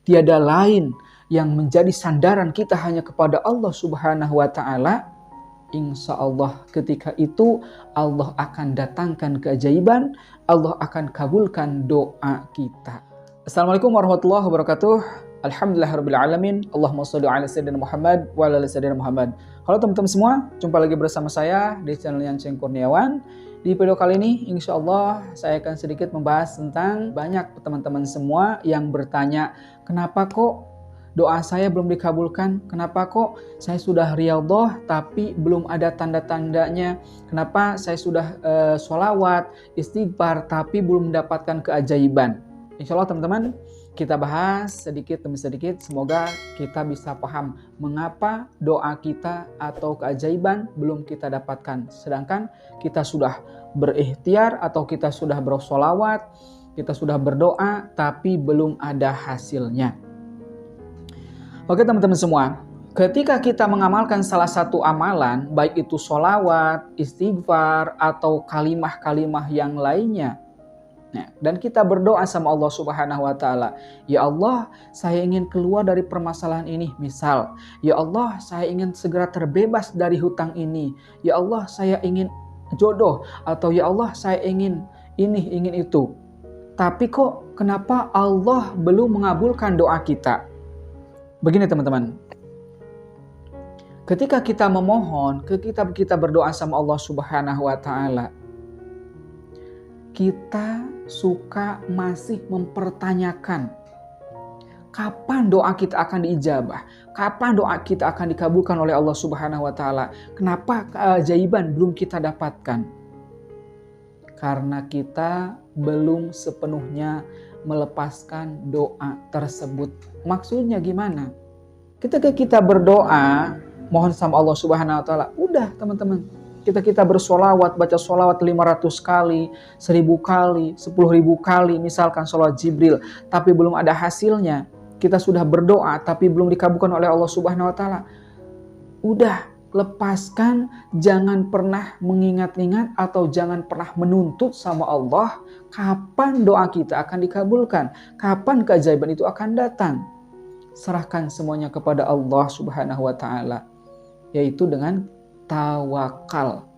tiada lain yang menjadi sandaran kita hanya kepada Allah Subhanahu wa Ta'ala, insya Allah ketika itu Allah akan datangkan keajaiban, Allah akan kabulkan doa kita. Assalamualaikum warahmatullahi wabarakatuh. Alhamdulillahirrabbilalamin. Allahumma sholli ala sayyidina Muhammad wa ala sayyidina Muhammad. Halo teman-teman semua, jumpa lagi bersama saya di channel Yanceng Kurniawan. Di video kali ini insya Allah saya akan sedikit membahas tentang banyak teman-teman semua yang bertanya, kenapa kok doa saya belum dikabulkan? Kenapa kok saya sudah riyadhah tapi belum ada tanda-tandanya? Kenapa saya sudah sholawat, istighfar tapi belum mendapatkan keajaiban? Insya Allah teman-teman, kita bahas sedikit demi sedikit. Semoga kita bisa paham mengapa doa kita atau keajaiban belum kita dapatkan. Sedangkan kita sudah berikhtiar atau kita sudah bersolawat, kita sudah berdoa tapi belum ada hasilnya. Oke teman-teman semua, ketika kita mengamalkan salah satu amalan, baik itu sholawat, istighfar, atau kalimah-kalimah yang lainnya, dan kita berdoa sama Allah Subhanahu wa Ta'ala, ya Allah, saya ingin keluar dari permasalahan ini. Misal, ya Allah, saya ingin segera terbebas dari hutang ini. Ya Allah, saya ingin jodoh, atau ya Allah, saya ingin ini, ingin itu. Tapi kok kenapa Allah belum mengabulkan doa kita? Begini teman-teman, ketika kita memohon, ketika kita berdoa sama Allah Subhanahu wa Ta'ala, kita suka masih mempertanyakan kapan doa kita akan diijabah, kapan doa kita akan dikabulkan oleh Allah Subhanahu wa Ta'ala. Kenapa keajaiban belum kita dapatkan? Karena kita belum sepenuhnya melepaskan doa tersebut. Maksudnya gimana? Ketika kita berdoa, mohon sama Allah Subhanahu wa Ta'ala, udah teman-teman, kita bersolawat, baca solawat 500 kali, 1000 kali, 10.000 kali, misalkan solawat Jibril, tapi belum ada hasilnya. Kita sudah berdoa, tapi belum dikabulkan oleh Allah Subhanahu wa Ta'ala. Udah, lepaskan, jangan pernah mengingat-ingat atau jangan pernah menuntut sama Allah kapan doa kita akan dikabulkan, kapan keajaiban itu akan datang. Serahkan semuanya kepada Allah Subhanahu wa Ta'ala, yaitu dengan tawakal.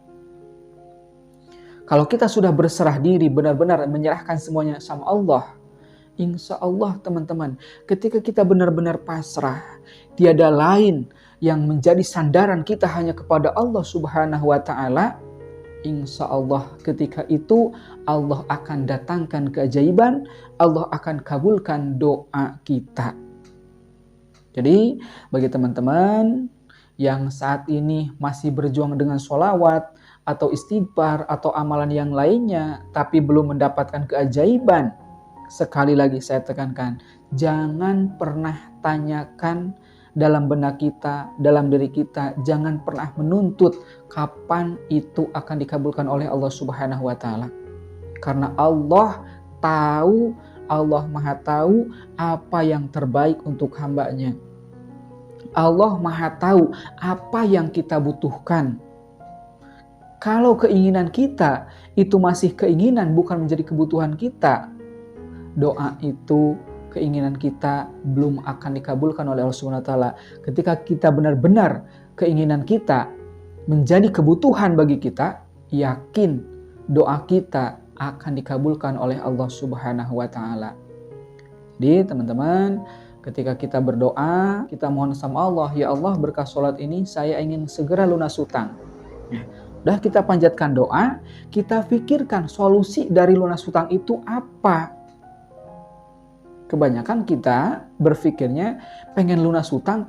Kalau kita sudah berserah diri, benar-benar menyerahkan semuanya sama Allah, insya Allah teman-teman, ketika kita benar-benar pasrah, tiada lain yang menjadi sandaran kita hanya kepada Allah Subhanahu wa Ta'ala, insya Allah ketika itu Allah akan datangkan keajaiban, Allah akan kabulkan doa kita. Jadi bagi teman-teman yang saat ini masih berjuang dengan sholawat atau istighfar atau amalan yang lainnya tapi belum mendapatkan keajaiban, sekali lagi saya tekankan, jangan pernah tanyakan dalam benak kita, dalam diri kita, jangan pernah menuntut kapan itu akan dikabulkan oleh Allah Subhanahu wa Ta'ala. Karena Allah tahu, Allah Maha tahu apa yang terbaik untuk hambanya. Allah Maha tahu apa yang kita butuhkan. Kalau keinginan kita itu masih keinginan, bukan menjadi kebutuhan kita, doa itu, keinginan kita belum akan dikabulkan oleh Allah Subhanahu wa Ta'ala. Ketika kita benar-benar keinginan kita menjadi kebutuhan bagi kita, yakin doa kita akan dikabulkan oleh Allah Subhanahu wa Ta'ala. Jadi teman-teman, ketika kita berdoa, kita mohon sama Allah, ya Allah, berkah sholat ini saya ingin segera lunas hutang. Udah, kita panjatkan doa, kita pikirkan solusi dari lunas hutang itu apa. Kebanyakan kita berpikirnya pengen lunas hutang,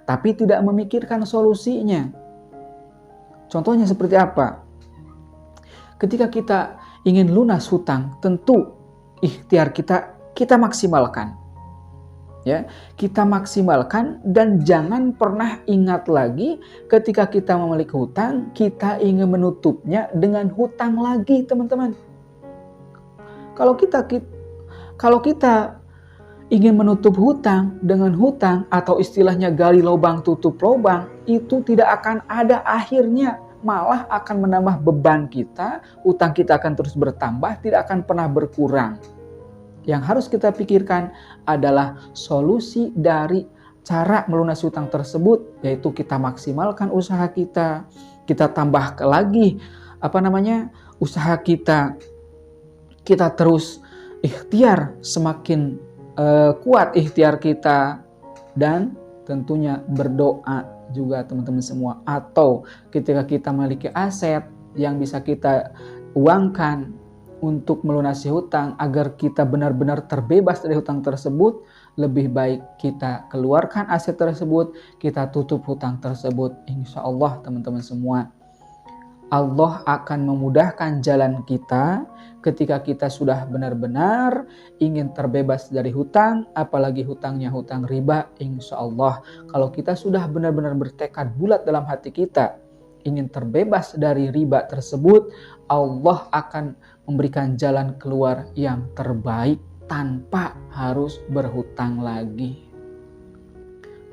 tapi tidak memikirkan solusinya. Contohnya seperti apa? Ketika kita ingin lunas hutang, tentu ikhtiar kita maksimalkan. Ya, kita maksimalkan dan jangan pernah ingat lagi ketika kita memiliki hutang, kita ingin menutupnya dengan hutang lagi, teman-teman. Kalau kita ingin menutup hutang dengan hutang atau istilahnya gali lubang tutup lubang, itu tidak akan ada akhirnya, malah akan menambah beban kita, hutang kita akan terus bertambah, tidak akan pernah berkurang. Yang harus kita pikirkan adalah solusi dari cara melunasi hutang tersebut, yaitu kita maksimalkan usaha kita, kita tambah lagi usaha kita, kita terus ikhtiar, semakin kuat ikhtiar kita, dan tentunya berdoa juga teman-teman semua. Atau ketika kita memiliki aset yang bisa kita uangkan untuk melunasi hutang agar kita benar-benar terbebas dari hutang tersebut, lebih baik kita keluarkan aset tersebut, kita tutup hutang tersebut. Insya Allah teman-teman semua, Allah akan memudahkan jalan kita ketika kita sudah benar-benar ingin terbebas dari hutang, apalagi hutangnya hutang riba. Insya Allah kalau kita sudah benar-benar bertekad bulat dalam hati kita ingin terbebas dari riba tersebut, Allah akan memberikan jalan keluar yang terbaik tanpa harus berhutang lagi.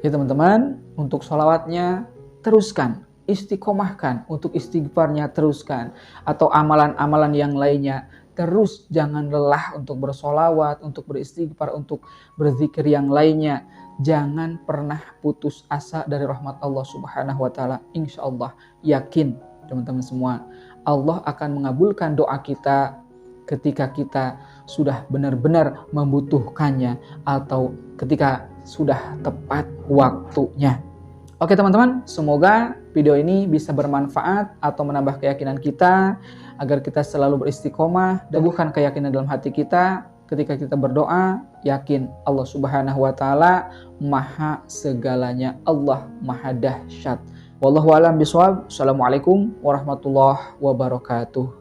Ya teman-teman, untuk sholawatnya teruskan, istiqomahkan, untuk istighfarnya teruskan, atau amalan-amalan yang lainnya terus, jangan lelah untuk bersolawat, untuk beristighfar, untuk berzikir yang lainnya. Jangan pernah putus asa dari rahmat Allah Subhanahu wa Ta'ala. Insya Allah, yakin teman-teman semua, Allah akan mengabulkan doa kita ketika kita sudah benar-benar membutuhkannya atau ketika sudah tepat waktunya. Oke teman-teman, semoga video ini bisa bermanfaat atau menambah keyakinan kita agar kita selalu beristiqomah, teguhkan keyakinan dalam hati kita. Ketika kita berdoa, yakin Allah Subhanahu wa Ta'ala maha segalanya, Allah maha dahsyat. Wallahu a'lam bishawab. Assalamualaikum warahmatullahi wabarakatuh.